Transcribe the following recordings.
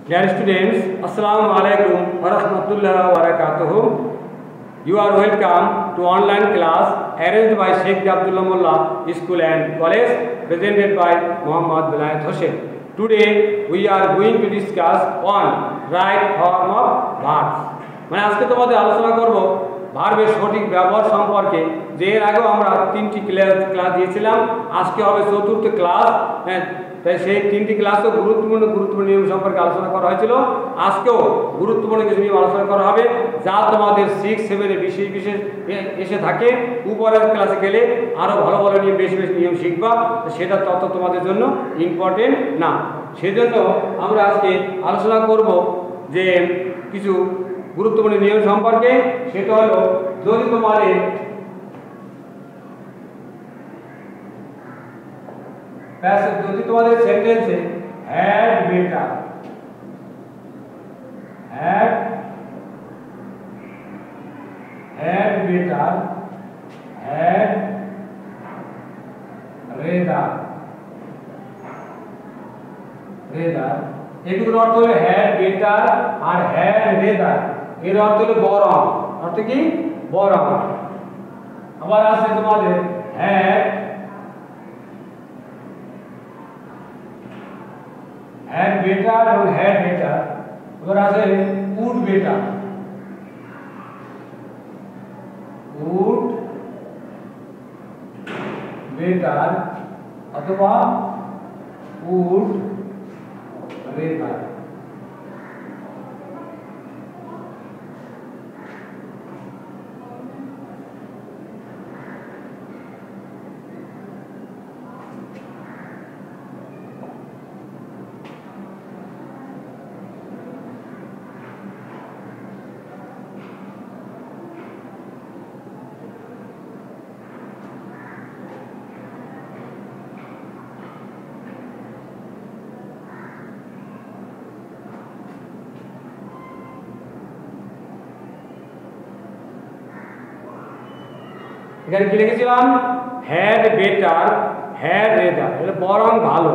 Dear students, Assalamu alaikum wa rahmatullahi wa barakatuh. You are welcome to online class arranged by Sheikh Abdullah Mullah School and College, presented by Muhammad Bilayat Hossain. Today we are going to discuss on right form of verbs. মানে আজকে তোমাদের আলোচনা করব ভার্বের সঠিক ব্যবহার সম্পর্কে। যে এর আগেও আমরা তিনটি ক্লাস দিয়েছিলাম, আজকে হবে চতুর্থ ক্লাস। তাই সেই তিনটি ক্লাসও গুরুত্বপূর্ণ নিয়ম সম্পর্কে আলোচনা করা হয়েছিল। আজকেও গুরুত্বপূর্ণ কিছু নিয়ম আলোচনা করা হবে, যা তোমাদের 6-7-এ বিশেষ এসে থাকে। উপরের ক্লাসে গেলে আরও ভালো ভালো নিয়ম বেশি নিয়ম শিখবা, সেটা তত তোমাদের জন্য ইম্পর্টেন্ট না। সেজন্য আমরা আজকে আলোচনা করব যে কিছু গুরুত্বপূর্ণ নিয়ম সম্পর্কে। সেটা হলো, যদি তোমাদের সেন্টেন্সে হ্যাড বেটার হ্যাড রেদার এগুলোর অর্থ হলো হ্যাড বেটার আর হ্যাড রেদার, এর অর্থ হলো বরং। অর্থ কি? বরং। আবার আছে তোমাদের হ্যাড বেটার এবং হ্যাড বেটার। এবার আছে উড বেটার অথবা উড রেদার। এখানে কি লিখেছিলাম? হ্যাড বেটার হ্যাড রেদার, এটা বরং ভালো।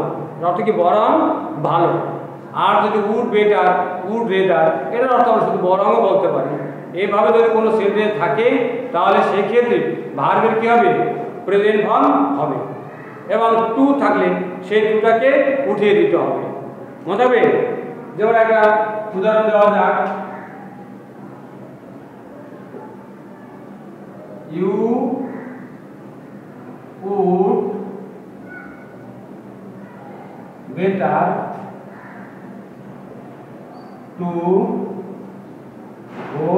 অর্থ কি? বরং ভালো। আর যদি উড বেটার উড রেদার, এটার অর্থ আমরা শুধু বরংও বলতে পারি। এইভাবে যদি কোনো সেন্টেন্স থাকে, তাহলে সেক্ষেত্রে ভার্বের কি হবে? প্রেজেন্ট ফর্ম হবে, এবং টু থাকলে সেই টুটাকে উঠিয়ে দিতে হবে। মনে হবে? যেমন একটা উদাহরণ দেওয়া যাক, You would better to go.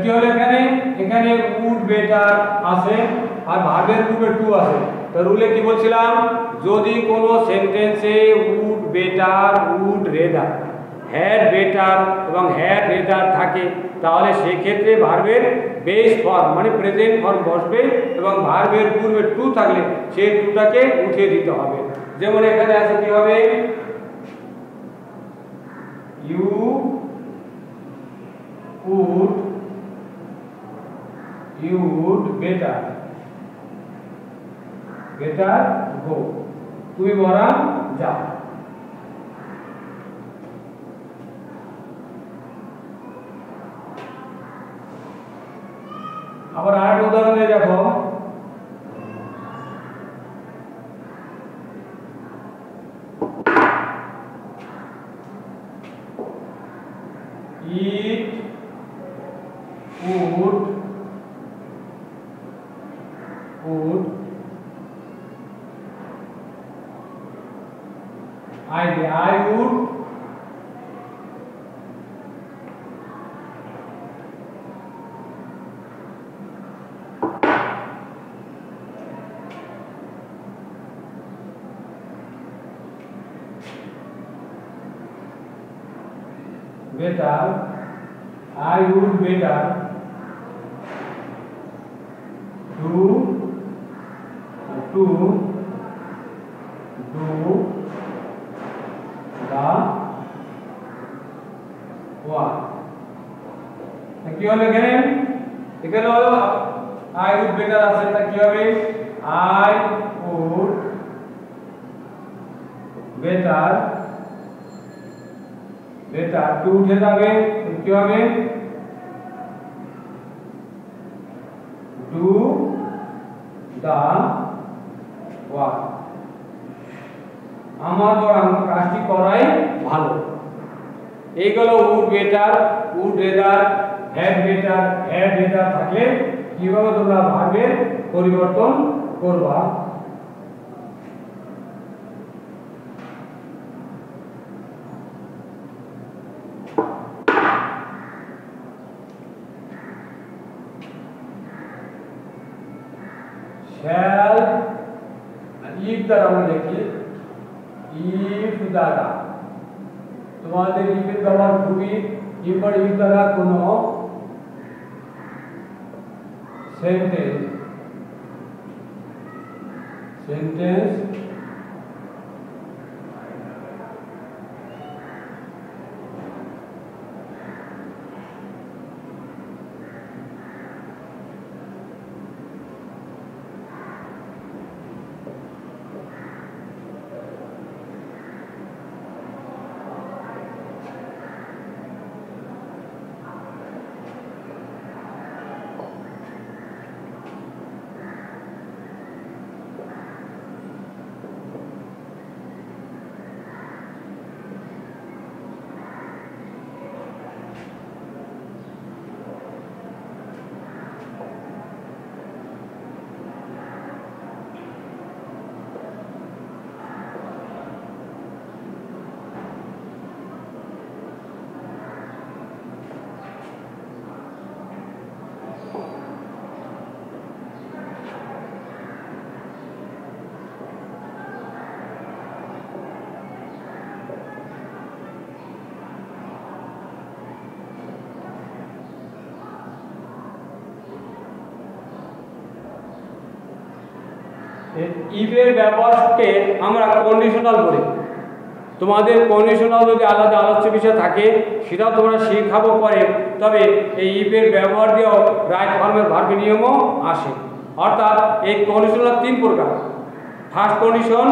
কি হলো এখানে would better আছে আর ভার্বের রূপে টু আছে। তো রুলে কি বলছিলাম? যদি কোনো সেন্টেন্সে would better would rather had better এবং হ্যাড রেদার থাকে, তাহলে সেক্ষেত্রে ভার্বের বেস ফর্ম মানে প্রেজেন্ট ফর্ম বসবে, এবং ভার্বের পূর্বে টু থাকলে সেই টুটাকে উঠিয়ে দিতে হবে। যেমন এখানে আছে কি হবে? ইউ উড বেটার গো, তুমি বরং যাও। আবার আরেকটা উদাহরণে দেখো, it would I would better to do the work। কি হলো এখানে? এখানে হলো I would better আছে, তা কি হবে? I would বেটার বেটার কি উঠে যাবে কি হবে ডু দা ওয়ার্ক আমার কাজটি করাই ভালো এইগুলো would better would rather had better থাকলে কিভাবে তোমরা ভার্বের পরিবর্তন করবা shall if দ্বারা আমরা লিখি if দ্বারা তোমাদের if এর ব্যবহার খুবই if দ্বারা কোনো সেন্টেন্স if এর ব্যবহারকে আমরা কন্ডিশনাল বলি তোমাদের কন্ডিশনাল যদি আলাদা আলোচ্য বিষয় থাকে সেটাও তোমরা শেখাবো পরে তবে এই if এর ব্যবহার দিয়েও রাইট ফর্মের ভার্বের নিয়মও আসে অর্থাৎ এই কন্ডিশনাল তিন প্রকার first condition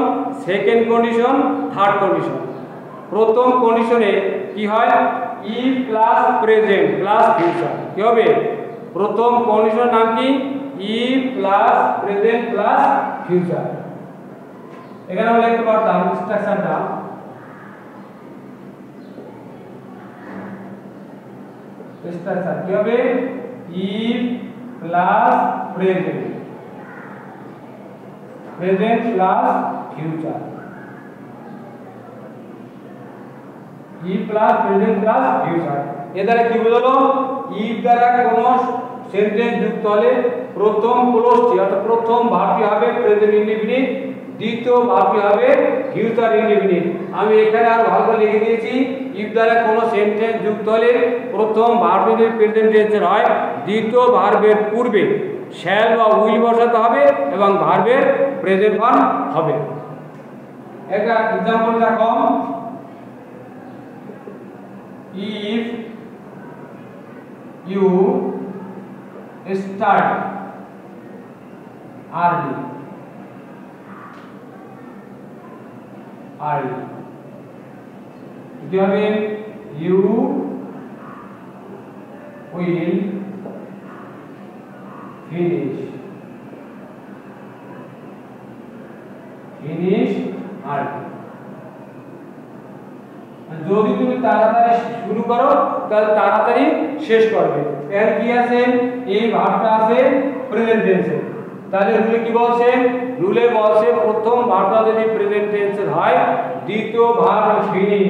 second condition third condition প্রথম কন্ডিশনে কি হয় if plus present plus future কি হবে প্রথম কন্ডিশনের নাম কি if plus present plus future এখানে আমরা লিখতে পারতাম স্ট্রাকচারটা স্ট্রাকচার কি হবে if plus present plus future if plus present plus future এর দ্বারা কি বোঝালো if দ্বারা কোন সেন্টেন্স যুক্ত হলে প্রথম ক্লোজটি অর্থাৎ প্রথম ভার্বটি হবে প্রেজেন্ট ইনডিফিনিট দ্বিতীয় ভার্বটি হবে ফিউচার ইনডিফিনিট আমি এখানে আর ভালো করে লিখে দিয়েছি if দ্বারা কোন সেন্টেন্স যুক্ত হলে প্রথম ভার্বটি যদি প্রেজেন্ট টেন্সের হয় দ্বিতীয় ভার্বের পূর্বে শ্যাল বা উইল বসাতে হবে এবং ভার্বের প্রেজেন্ট ফর্ম হবে একটা एग्जांपल দেখো if you start early কি হবে you will finish early যদি তুমি তাড়াতাড়ি শুরু করো তাহলে তাড়াতাড়ি শেষ করবে এর কি আছে এই ভার্বটা আছে প্রেজেন্ট টেন্সে তাহলে রুলে কি বলছে রুলে বলছে প্রথম ভার্বটা যদি প্রেজেন্ট টেন্সের হয় দ্বিতীয় ভার্ব ফিনিশ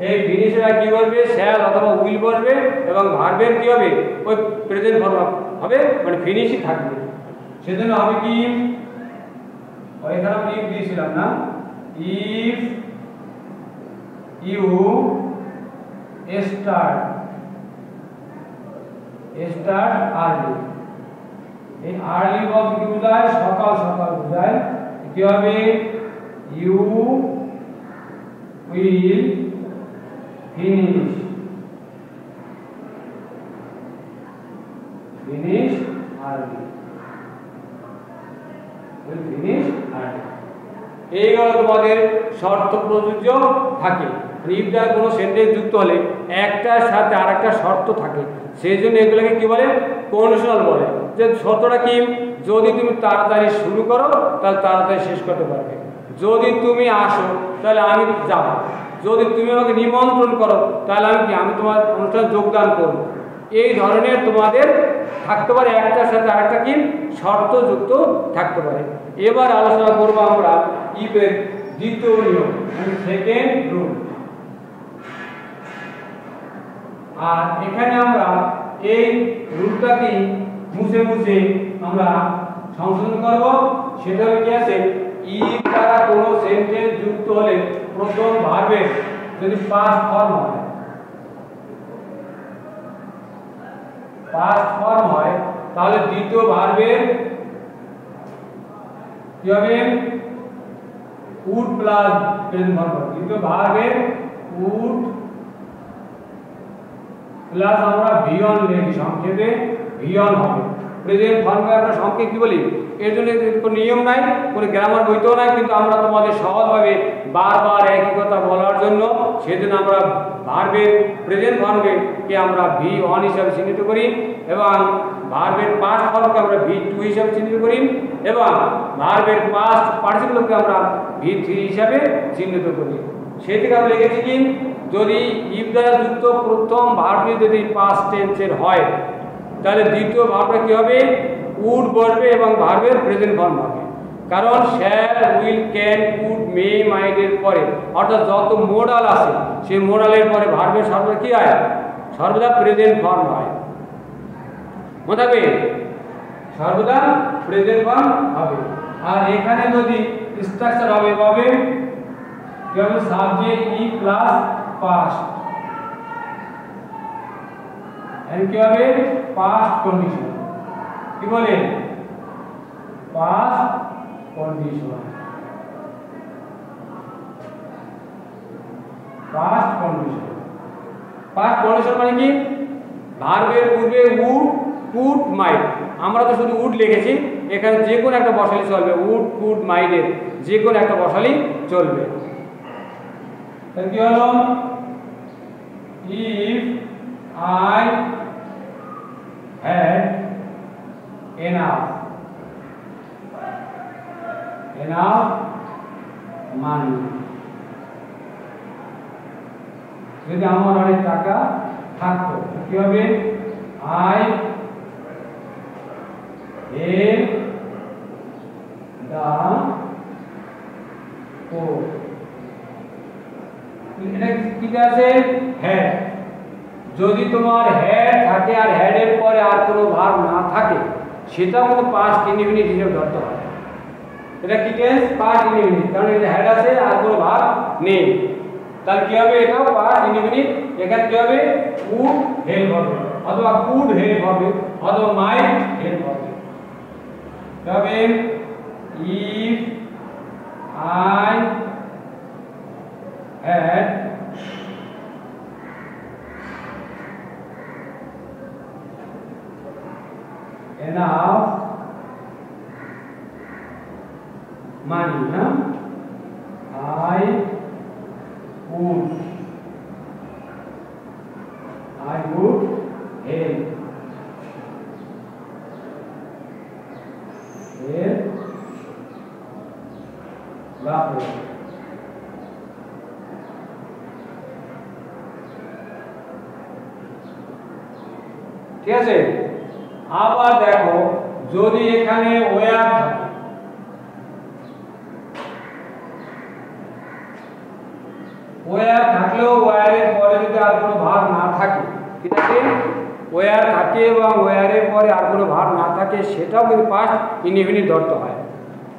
এই ফিনিশটা কি করবে শ্যাল অথবা উইল বসবে এবং ভার্বের কি হবে ওই প্রেজেন্ট ফর্ম হবে মানে ফিনিশই থাকবে সেজন্য আমি কি এখানে আমি ইফ দিয়েছিলাম না ইফ you start early এই early বলতে কি বোঝায় সকাল সকাল বোঝায় কি হবে you will finish early will finish early এইগুলো তোমাদের শর্ত প্রযোজ্য থাকে। ইফ দ্বারা কোনো সেন্টেন্স যুক্ত হলে একটার সাথে আরেকটা শর্ত থাকে, সেই জন্য এগুলোকে কি বলে, কন্ডিশনাল বলে। যে শর্তটা কি, যদি তুমি তাড়াতাড়ি শুরু করো তাহলে তাড়াতাড়ি শেষ করতে পারবে, যদি তুমি আসো তাহলে আমি যাব, যদি তুমি আমাকে নিমন্ত্রণ করো তাহলে আমি তোমার অনুষ্ঠানে যোগদান করব। এই ধরনের তোমাদের থাকতে পারে, একটার সাথে আরেকটা কি শর্ত যুক্ত থাকতে পারে। এবার আলোচনা করবো আমরা ইফের দ্বিতীয় নিয়ম, সেকেন্ড রুল। আর এখানে আমরা এই রুলটাকে মুছে মুছে আমরা সংশোধন করব। সেটা কি আছে, ইফ দ্বারা কোনো সেন্টেন্স যুক্ত হলে প্রথম ভার্বের যদি পাস্ট ফর্ম হয়, পাস্ট ফর্ম হয়, তাহলে দ্বিতীয় ভার্বের কি হবে, উড প্লাস প্রেজেন্ট ফর্ম হবে। দ্বিতীয় ভার্বের উড প্লাস আমরা ভিয়ন লিখি, সংক্ষেপে ভিয়ন হবে। প্রেজেন্ট ফর্মে আমরা সংক্ষেপে কি বলি, এর জন্য কোনো নিয়ম নাই, কোনো গ্রামার বইতেও নাই, কিন্তু আমরা তোমাদের সহজভাবে বারবার একই কথা বলার জন্য সেজন্য আমরা ভার্বের প্রেজেন্ট ফর্মকে আমরা V1 হিসাবে চিহ্নিত করি, এবং ভার্বের পাস্ট ফর্মকে আমরা V2 হিসাবে চিহ্নিত করি, এবং ভার্বের পাস্ট পার্টিসিপলকে আমরা V3 হিসাবে চিহ্নিত করি। সেই থেকে আমরা লিখেছি কি, যদি ইফ দ্বারা যুক্ত প্রথম ভার্বটি যদি পাস্ট টেন্সের হয় তাহলে দ্বিতীয় ভার্বটা কি হবে, উড বসবে এবং ভার্বের প্রেজেন্ট ফর্ম হবে। কারণ shall, will, can, could, may, মাইট এর পরে অর্থাৎ যত মোডাল আছে সেই মোডালের পরে ভার্বের সর্বদা কি হয়, সর্বদা প্রেজেন্ট ফর্ম হয়। মনে থাকবে, সর্বদা প্রেজেন্ট ফর্ম হবে। আর এখানে যদি স্ট্রাকচার হবে এভাবে, কি হবে, সাবজেক্ট ই প্লাস পাস্ট, এন্ড কি হবে, পাস্ট কন্ডিশন। কি বলে, past condition, past condition. Past condition মানে কি, ভার্বের পূর্বে উড, কুড, মাইট, আমরা তো শুধু উড লিখেছি, এখানে যে কোনো একটা বসালি চলবে, উড, কুড, মাইটের যে কোনো একটা বসালি চলবে। তাহলে কি হলো, if I had enough money, যদি আমার অনেক টাকা থাকতো কি হবে, I had the poor, এটা কি আছে, হ্যাড। যদি তোমার হ্যাড থাকে আর হ্যাডের পরে আর কোনো ভার্ব না থাকে সেটাও কিন্তু পাস্ট ইনডিফিনিট হিসেবে ধরতে হয়। এটা কি টেন্স, পাস্ট ইনডিফিনিট, কারণ এটা হ্যাড আছে আর কোনো ভার্ব নেই। তাহলে কি হবে, এটাও পাস্ট ইনডিফিনিট। এখানে কি হবে, উড হেল্প হবে, অথবা কুড হেল্প হবে, অথবা মাইট হেল্প হবে। তবে if I had enough money, I would help ঠিক আছে। আবার দেখো, যদি এখানে ওয়্যার থাকে, ওয়্যার থাকলেও ওয়্যারের পরে যদি আর কোনো ভার্ব না থাকে, ঠিক আছে, ওয়্যার থাকে এবং ওয়্যারের পরে আর কোনো ভার্ব না থাকে সেটাও কিন্তু পাস্ট ইনডিফিনিট ধরতে হয়।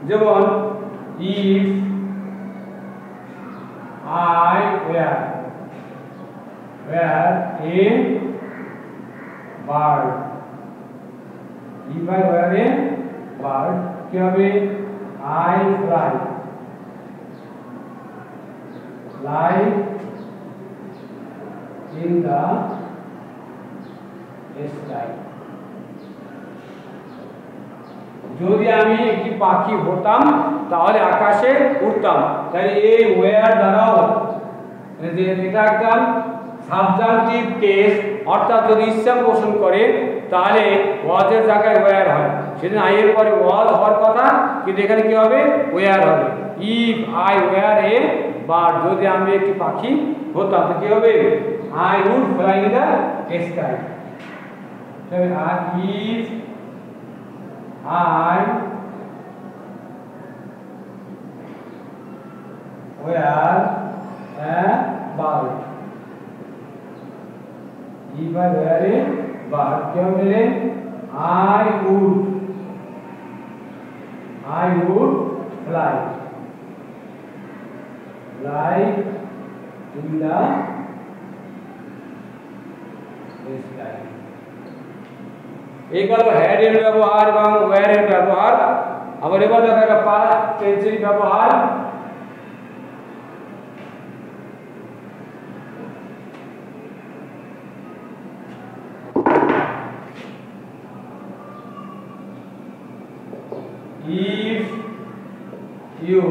যেমন if I were a bird, if I were a bird, কি হবে, I fly in the sky, যদি আমি একটি পাখি হতাম তাহলে আকাশে উড়তাম। তাই এই ওয়্যার দ্বারাও যে এটা একটা সাবজাংটিভ কেস, অর্থাৎ যদি ইচ্ছা পোষণ করে তাহলে ওয়াজের জায়গায় ওয়্যার হয়। সেদিন আই এর পরে ওয়াজ হওয়ার কথা, কিন্তু এখানে কি হবে? ওয়্যার হবে। If I were a bird, যদি আমি একটি পাখি হতাম তো কি হবে? I would fly in the sky. তবে if I were a bird, if I were a bird, क्या बोले? I would fly in the sky. एक गलो हैड এর ব্যবহার এবং ওয়্যার এর ব্যবহার। আবার এবার দেখা একটা পাস্ট টেন্সের ব্যবহার। if you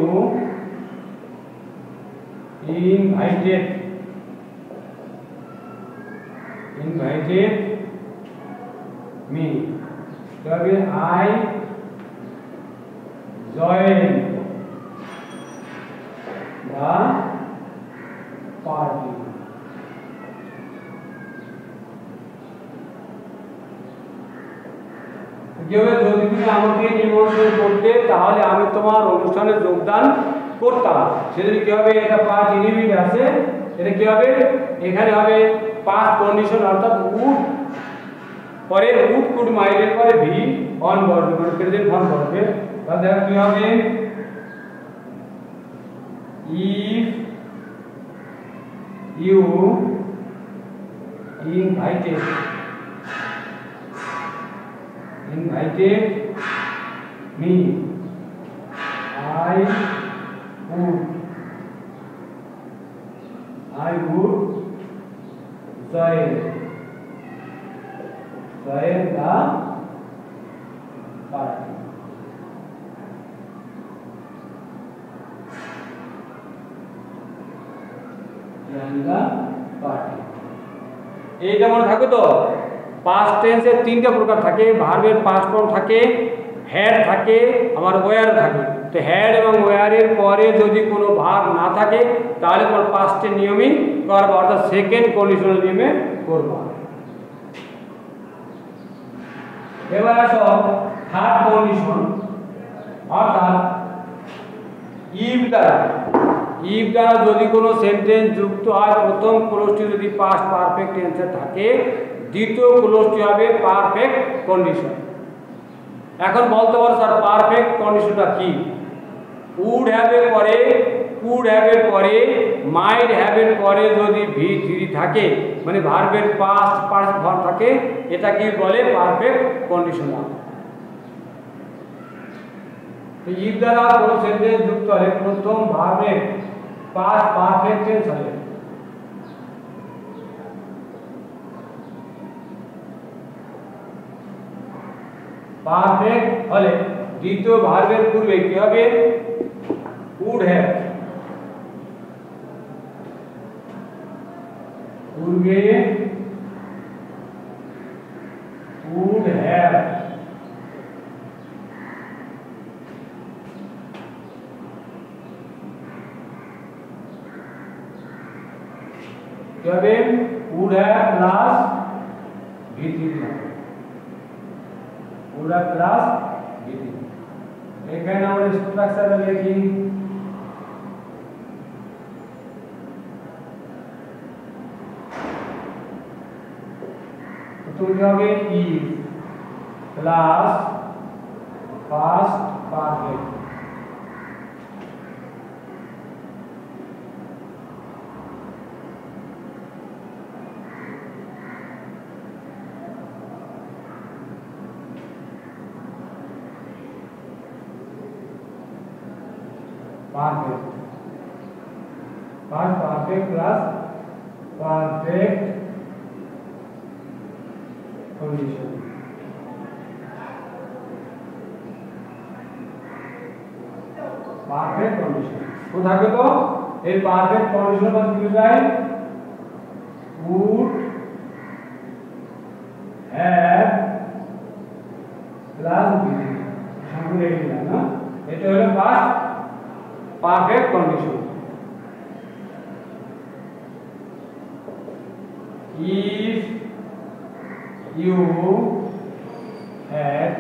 invited me, তবে I joined the party. যদি তুমি আমাকে নিমন্ত্রণ করতে তাহলে আমি তোমার অনুষ্ঠানে যোগদান করতাম। সেদিন কি হবে? এটা পাস্ট ইনডিফিনিট আছে, এটা কি হবে? এখানে হবে পাস্ট কন্ডিশন, অর্থাৎ উড পরে উড কুড মাইট এর পরে ভি অন বর্ব, মানে প্রেজেন্ট ফর্ম বর্বে। তাহলে দেখো কি হবে? If you invited me, I would join the party. এইটা মনে থাকে তো? পাস্ট টেন্সের তিনটা প্রকার থাকে, ভার্বের পাস্ট ফর্ম থাকে, হ্যাড থাকে, আবার ওয়্যার থাকে। তো হ্যাড এবং ওয়্যারের পরে যদি কোনো ভার্ব না থাকে তাহলে তোমার পাস্টের নিয়মই করবা, অর্থাৎ সেকেন্ড কন্ডিশনাল নিয়মে করবা। এবার আসো থার্ড কন্ডিশন, অর্থাৎ ইফ দ্বারা যদি কোনো সেন্টেন্স যুক্ত হয়, প্রথম ক্লোজটি যদি পাস্ট পারফেক্ট টেন্সে থাকে, দ্বিতীয় ক্লোজটি হবে পারফেক্ট কন্ডিশন। এখন বলতে পারো স্যার পারফেক্ট কন্ডিশনটা কি? উড হ্যাভ এর পরে, কুড হ্যাভ এর পরে, মাইট হ্যাভ এর পরে যদি V3 থাকে, মানে ভার্বের পাস্ট ফর্ম থাকে, এটা কি বলে? Perfect conditional. তো ইফ দ্বারা কোনো সেন্টেন্স যুক্ত হলে প্রথম ভার্বের পাস্ট পারফেক্ট টেন্স হবে। পারফেক্ট হলে দ্বিতীয় ভার্বের পূর্বে কি হবে? উড হ্যাভ, পূর্বে উড হ্যাভ, কি হবে? Would have plus V3, would have plus V3। এখানে আমরা স্ট্রাকচারটা লিখি। তো কি হবে? If plus past perfect, perfect, past perfect plus perfect condition। Perfect condition তো থাকবে তো এই পারফেক্ট কন্ডিশন বাদ কি যায় would have প্লাস be সম্পূর্ণ এই না এটা হলো first perfect condition if you had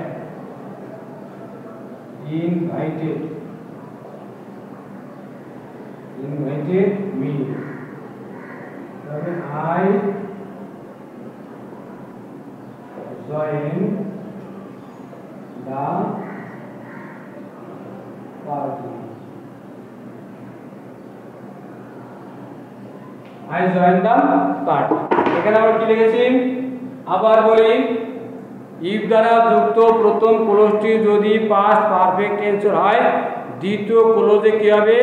invited me then I joined the party I joined the party এখানে আমরা কি লিখেছি আবার বলি if দ্বারা যুক্ত প্রথম ক্লোজটি যদি পাস্ট পারফেক্ট টেন্সের হয় দ্বিতীয় ক্লোজে কি হবে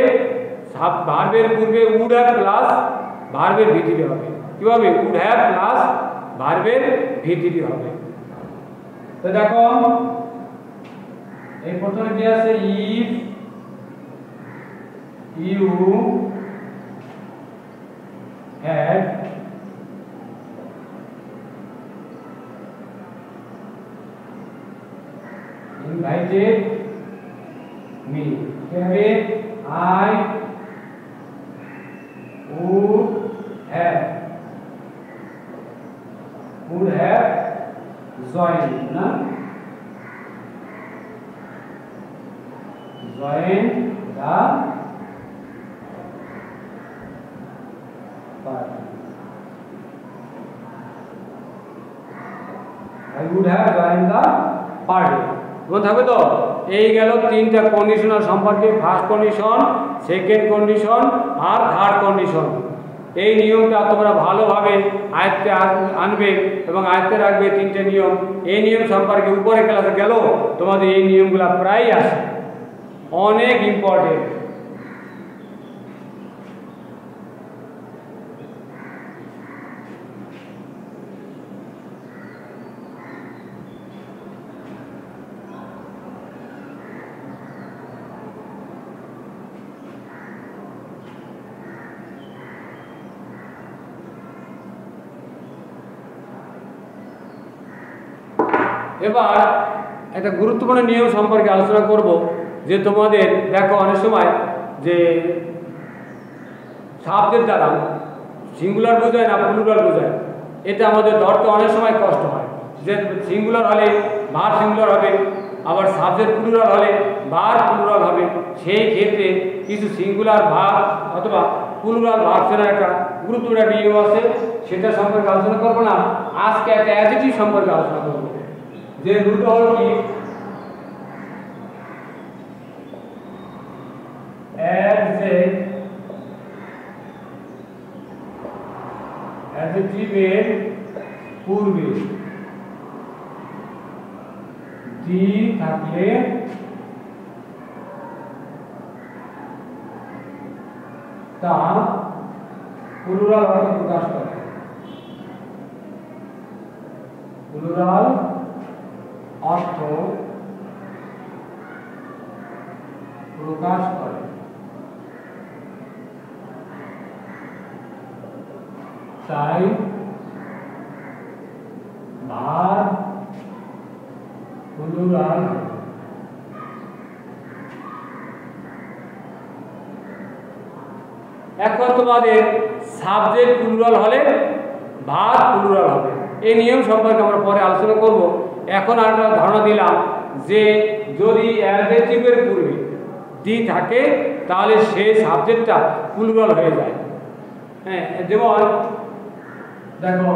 ভার্বের পূর্বে would have প্লাস ভার্বের ভিটিটি হবে কি হবে would have প্লাস ভার্বের ভিটিটি হবে তো দেখো এই প্রথমে কি আছে if you had invited me here I would have joined na joined the party I would have joined the party মনে থাকবে তো এই গেল তিনটা কন্ডিশনাল সম্পর্কে ফার্স্ট কন্ডিশন সেকেন্ড কন্ডিশন আর থার্ড কন্ডিশন এই নিয়মটা তোমরা ভালোভাবে আয়ত্তে আনবে এবং আয়ত্তে রাখবে তিনটে নিয়ম এই নিয়ম সম্পর্কে উপরে ক্লাসে গেল তোমাদের এই নিয়মগুলো প্রায় আসে অনেক ইম্পর্টেন্ট এবার একটা গুরুত্বপূর্ণ নিয়ম সম্পর্কে আলোচনা করব যে তোমাদের দেখো অনেক সময় যে সাবজেক্ট দ্বারা সিঙ্গুলার বোঝায় না প্লুরাল বোঝায় এটা আমাদের ধরতে অনেক সময় কষ্ট হয় যে সিঙ্গুলার হলে ভার্ব সিঙ্গুলার হবে আবার সাবজেক্ট প্লুরাল হলে ভার্ব প্লুরাল হবে সেই ক্ষেত্রে কিছু সিঙ্গুলার ভার্ব অথবা প্লুরাল ভার্ব চেনার একটা গুরুত্বপূর্ণ নিয়ম আছে সেটা সম্পর্কে আলোচনা করবো না আজকে একটা অ্যাডজেক্টিভ সম্পর্কে আলোচনা করবো যে দুটো হল কি অ্যাডজেক্টিভের পূর্বে দি থাকলে তা প্লুরাল অর্থ প্রকাশ করে প্লুরাল অর্থ প্রকাশ করে তাই ভার্ব প্লুরাল এখন তোমাদের সাবজেক্ট প্লুরাল হলে ভার্ব প্লুরাল হবে এই নিয়ম সম্পর্কে আমরা পরে আলোচনা করব এখন আমরা ধারণা দিলাম যে যদি অ্যাডজেক্টিভের পূর্বে দি থাকে তাহলে সেই সাবজেক্টটা প্লুরাল হয়ে যায় হ্যাঁ যেমন দেখো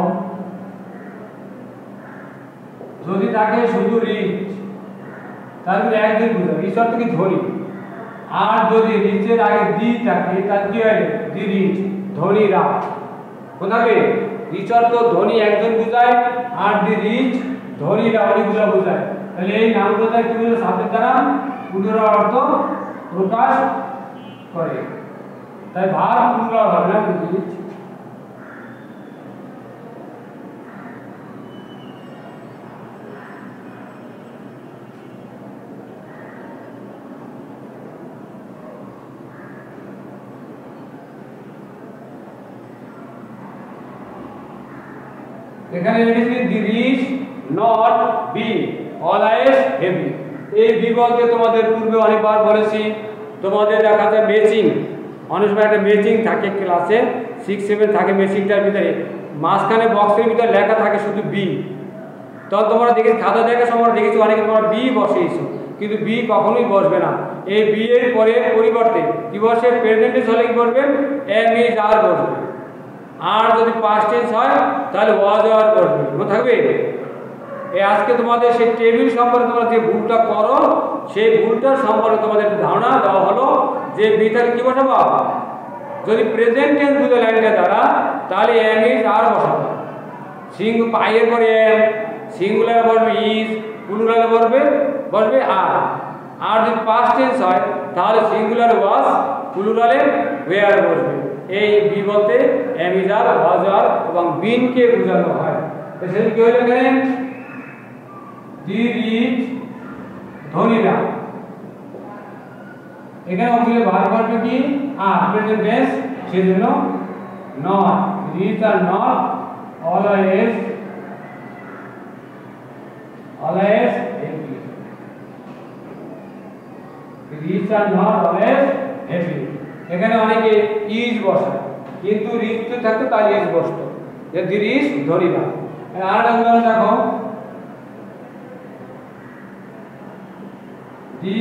যদি থাকে শুধু রিচ তাহলে একদিন বুঝবে রিচ অর্থ কি ধনী আর যদি রিচের আগে দি থাকে তাহলে কি হয় দি রিচ ধনীরা কোথাবে রিচ অর্থ ধনী একজন বোঝায় আর দি রিচ ধনীরা অনেকগুলো বোঝায় তাহলে এই নামটা কি বলে সাবজেক্ট দ্বারা প্লুরাল অর্থ প্রকাশ করে তাই ভার্ব প্লুরাল হবে না রিচ এখানে লিখেছি the reach not be always heavy. এই বি বলতে তোমাদের পূর্বে অনেকবার বলেছি, তোমাদের দেখা যায় ম্যাচিং, অনেক সময় একটা ম্যাচিং থাকে ক্লাসে 6, 7 থাকে, ম্যাচিংটার ভিতরে মাঝখানে বক্সের ভিতরে লেখা থাকে শুধু বি। তখন তোমরা দেখেছি খাতা দেখার সময় দেখেছি অনেকে তোমরা বি বসিয়েছো, কিন্তু বি কখনোই বসবে না। এই বি এর পরে পরিবর্তে কি বসে? প্রেজেন্ট টেন্স হলে কি বসবে? এম ইজ আর বসবে। আর যদি পাস্ট টেন্স হয় তাহলে ওয়াজ আর বসবে, মনে থাকবে। এই আজকে তোমাদের সেই টেবিল সম্পর্কে তোমরা যে ভুলটা করো, সেই ভুলটার সম্পর্কে তোমাদের ধারণা দেওয়া হলো যে বি তাহলে কি বসাবো? যদি প্রেজেন্ট টেন্স দুটো লাইনটা দ্বারা তাহলে এম ইজ আর বসাবো। পাইয়ের পরে এম, সিঙ্গুলার বসবে ইজ, প্লুরালে বসবে আর। আর যদি পাস্ট টেন্স হয় তাহলে সিঙ্গুলার ওয়াজ, প্লুরালে ওয়্যার বসবে। এই বি বলতে এম ইজ আর, ওয়াজ আর এবং বিনকে বোঝানো হয়। সেটা কি হলো এখানে? দি রিচ ধনীরা, এখানে অক্সিলারি ভার্ব বসবে কি? আর প্রেজেন্ট টেন্স, সেজন্য not. Rich are not always happy. Rich are not always happy. এখানে অনেকে ইজ বসায়, কিন্তু রিচ তো থাকতো তাই ইজ বসতো, যে দি রিচ ধনীরা। আর একটা উদাহরণ দেখো, দি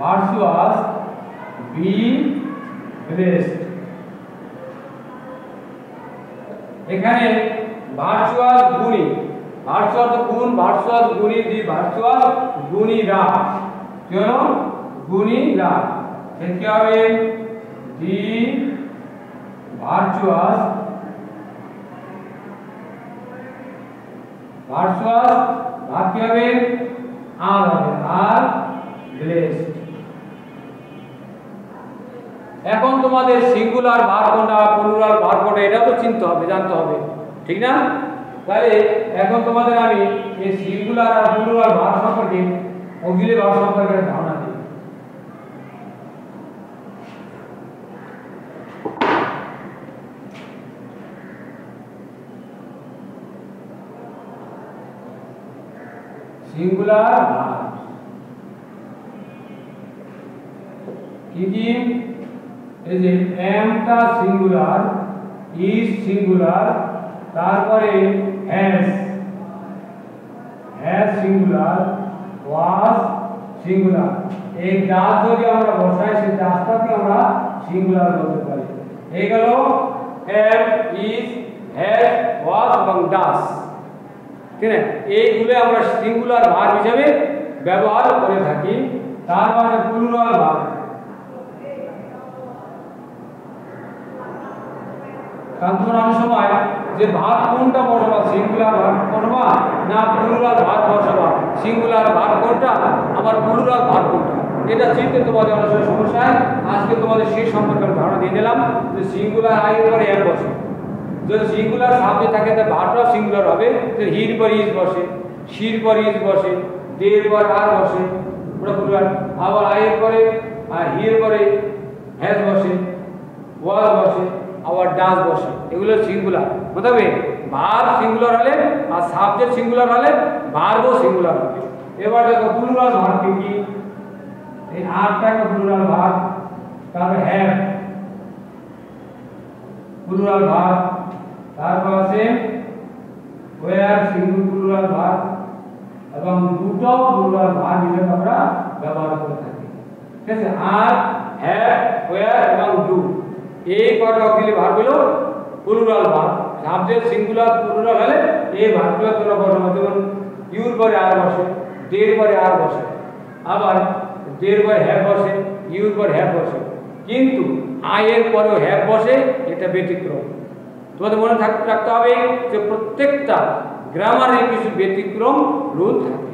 ভার্চুয়াস বি ব্লেসড। এখানে ভার্চুয়াস গুণী, ভার্চুয়াস তো গুণ, ভার্চুয়াস গুণী, দি ভার্চুয়াস গুণীরা, কি হলো? গুণীরা। কি হবে? দি ভার্চুয়াস ভার্ব কি হবে? আর হবে, আর ব্লেসড। এখন তোমাদের সিঙ্গুলার ভার্ব কোনটা, প্লুরাল ভার্ব কোনটা, এটাও তো চিনতে হবে, জানতে হবে, ঠিক না? তাহলে এখন তোমাদের আমি এই সিঙ্গুলার আর প্লুরাল ভার্ব সম্পর্কে, অক্সিলারি ভার্ব সম্পর্কে ধারণা দিই। সিঙ্গুলার ভার্ব কি কি? এই যে এমটা সিঙ্গুলার, ইজ সিঙ্গুলার, তারপরে হ্যাজ সিঙ্গুলার, ওয়াজ সিঙ্গুলার। এই ডাস যদি আমরা বসাই, সেই ডাসটাকে আমরা সিঙ্গুলার বলতে পারি। এই গেল এম, ইজ, হ্যাজ, ওয়াজ এবং ডাস, ঠিক আছে? এইগুলো আমরা সিঙ্গুলার ভার্ব হিসেবে ব্যবহার করে থাকি। তার মানে প্লুরাল ভার্ব, কারণ তোমরা অনেক সময় যে ভার্ব কোনটা বসাবা, সিঙ্গুলার ভার্ব বসাবা না প্লুরাল ভার্ব বসাবা, সিঙ্গুলার ভার্ব কোনটা আবার প্লুরাল ভার্ব কোনটা, এটা চিনতে তোমাদের অনেক সময় সমস্যা হয়। আজকে তোমাদের সেই সম্পর্কে ধারণা দিয়ে দিলাম যে সিঙ্গুলার আই এর পরে এম বসে। যদি সিঙ্গুলার সাবজেক্ট থাকে তাহলে ভার্বটাও সিঙ্গুলার হবে, তাহলে হির পর ইজ বসে, শির পর ইজ বসে, দের পর আর বসে, ওটা প্লুরাল। আবার আই এর পরে আর হির পরে হ্যাজ বসে, ওয়াজ বসে, আবার ডাস বসে, এগুলো সিঙ্গুলার। বুঝতে ভার্ব সিঙ্গুলার হলে আর সাবজেক্ট সিঙ্গুলার হলে ভার্বও সিঙ্গুলার হবে। এবার দেখো প্লুরাল ভার্ব কি? এই আরটা একটা প্লুরাল ভার্ব, তারপর হ্যাভ প্লুরাল ভার্ব, তারপর আছে ওয়্যার সিঙ্গুলার প্লুরাল ভার্ব এবং দুটো প্লুরাল ভার্ব হিসেবে আমরা ব্যবহার করে থাকি, ঠিক আছে? আর, হ্যাভ, ওয়্যার এবং ডু, এই কয়টা অক্সিলারি ভার্ব হলো plural verb. Subject singular plural হলে এই ভার্বগুলো তোমরা বসাবো, যেমন ইউর পরে আর বসে, দের পরে আর বসে, আবার দের পরে হ্যাভ বসে, ইউর পরে হ্যাভ বসে, কিন্তু আই এর পরেও হ্যাভ বসে, এটা ব্যতিক্রম। তোমাদের মনে রাখতে হবে যে প্রত্যেকটা গ্রামারের কিছু ব্যতিক্রম রুল থাকে।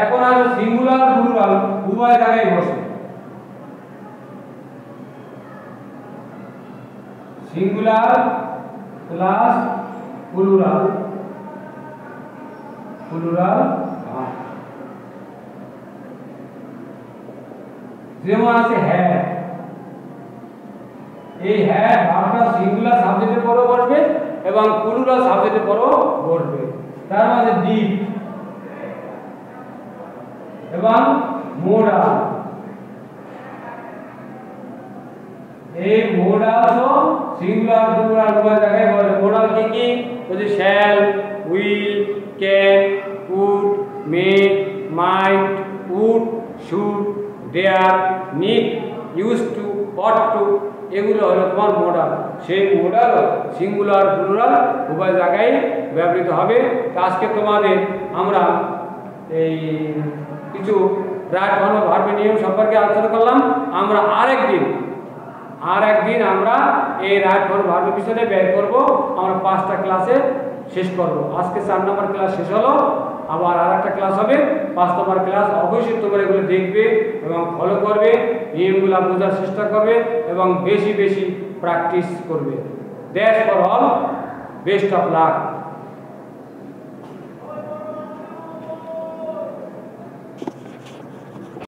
এখন আর সিঙ্গুলার প্লুরাল উভয় জায়গায় বসে, সিঙ্গুলার প্লাস প্লুরাল, যেমন আছে হ্যাভ, এই হ্যাড ভার্বটা সিঙ্গুলার সাবজেক্টের পরেও বসবে এবং প্লুরাল সাবজেক্টের পরেও বসবে। তার মানে ডিপ এবং মোডাল। এই মোডালও সিঙ্গুলার প্লুরাল উভয় জায়গায় বসবে। মোডাল কি কি? বলছে shall, will, can, could, may, might, would, should, dare, need, use to, ought to, এগুলো হলো তোমার মোডাল। সেই মোডাল সিঙ্গুলার প্লুরাল উভয় জায়গায় ব্যবহৃত হবে। তো আজকে তোমাদের আমরা এই কিছু রাইট ফর্ম অফ ভার্বের নিয়ম সম্পর্কে আলোচনা করলাম। আমরা আরেকদিন আমরা এই রাইট ফর্ম ভার্বের বিষয়ে ব্যয় করব। আমরা 5টা ক্লাসে শেষ করব। আজকে 4 নম্বর ক্লাস শেষ হলো, আবার আরেকটা ক্লাস হবে 5 নম্বর ক্লাস। অবশ্যই তোমরা এগুলো দেখবে এবং ফলো করবে, নিয়মগুলো বোঝার চেষ্টা করবে এবং বেশি বেশি প্র্যাকটিস করবে। That's for all, best of luck.